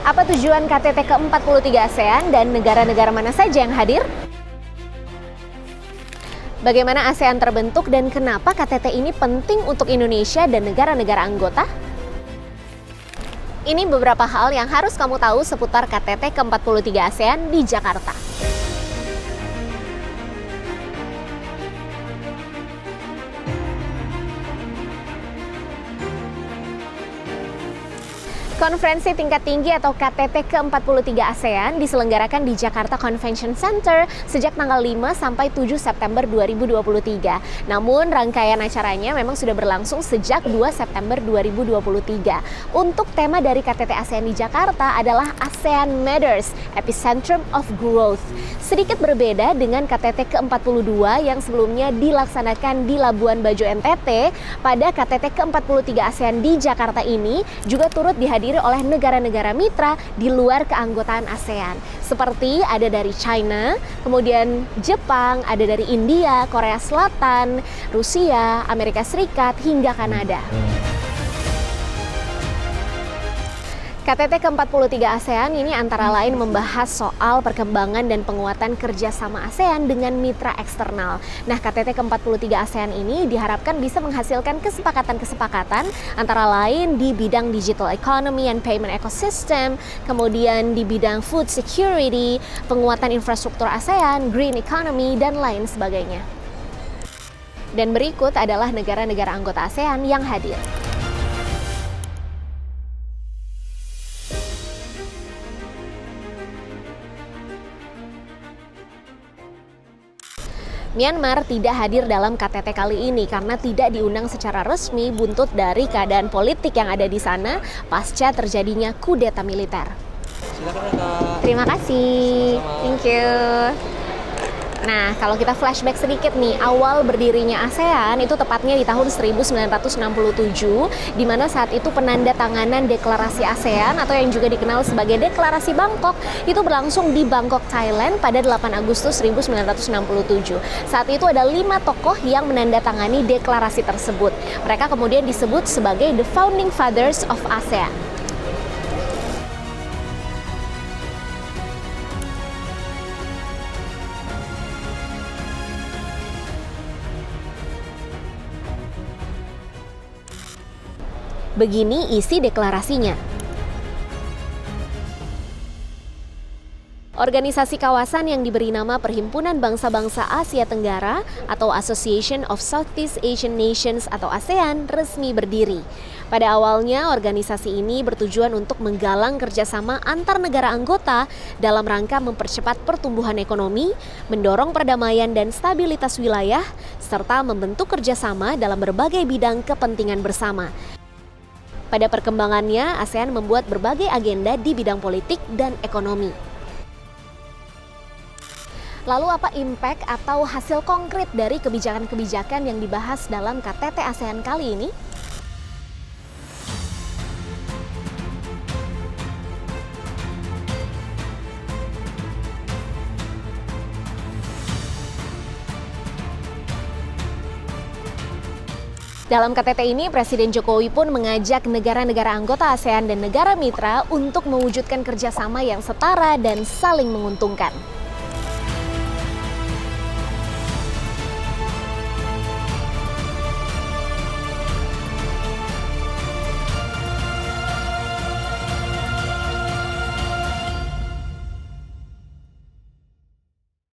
Apa tujuan KTT ke-43 ASEAN dan negara-negara mana saja yang hadir? Bagaimana ASEAN terbentuk dan kenapa KTT ini penting untuk Indonesia dan negara-negara anggota? Ini beberapa hal yang harus kamu tahu seputar KTT ke-43 ASEAN di Jakarta. Konferensi tingkat tinggi atau KTT ke-43 ASEAN diselenggarakan di Jakarta Convention Center sejak tanggal 5 sampai 7 September 2023. Namun rangkaian acaranya memang sudah berlangsung sejak 2 September 2023. Untuk tema dari KTT ASEAN di Jakarta adalah ASEAN Matters, Epicentrum of Growth. Sedikit berbeda dengan KTT ke-42 yang sebelumnya dilaksanakan di Labuan Bajo NTT, pada KTT ke-43 ASEAN di Jakarta ini juga turut dihadiri oleh negara-negara mitra di luar keanggotaan ASEAN. Seperti ada dari China, kemudian Jepang, ada dari India, Korea Selatan, Rusia, Amerika Serikat, hingga Kanada. KTT ke-43 ASEAN ini antara lain membahas soal perkembangan dan penguatan kerjasama ASEAN dengan mitra eksternal. Nah, KTT ke-43 ASEAN ini diharapkan bisa menghasilkan kesepakatan-kesepakatan antara lain di bidang digital economy and payment ecosystem, kemudian di bidang food security, penguatan infrastruktur ASEAN, green economy, dan lain sebagainya. Dan berikut adalah negara-negara anggota ASEAN yang hadir. Myanmar tidak hadir dalam KTT kali ini karena tidak diundang secara resmi buntut dari keadaan politik yang ada di sana pasca terjadinya kudeta militer. Silakan Kak. Terima kasih. Sama-sama. Thank you. Nah, kalau kita flashback sedikit nih, awal berdirinya ASEAN itu tepatnya di tahun 1967, di mana saat itu penandatanganan deklarasi ASEAN atau yang juga dikenal sebagai deklarasi Bangkok itu berlangsung di Bangkok, Thailand pada 8 Agustus 1967. Saat itu ada 5 tokoh yang menandatangani deklarasi tersebut. Mereka kemudian disebut sebagai the founding fathers of ASEAN. Begini isi deklarasinya. Organisasi kawasan yang diberi nama Perhimpunan Bangsa-Bangsa Asia Tenggara atau Association of Southeast Asian Nations atau ASEAN resmi berdiri. Pada awalnya, organisasi ini bertujuan untuk menggalang kerjasama antar negara anggota dalam rangka mempercepat pertumbuhan ekonomi, mendorong perdamaian dan stabilitas wilayah, serta membentuk kerjasama dalam berbagai bidang kepentingan bersama. Pada perkembangannya, ASEAN membuat berbagai agenda di bidang politik dan ekonomi. Lalu apa impact atau hasil konkret dari kebijakan-kebijakan yang dibahas dalam KTT ASEAN kali ini? Dalam KTT ini, Presiden Jokowi pun mengajak negara-negara anggota ASEAN dan negara mitra untuk mewujudkan kerjasama yang setara dan saling menguntungkan.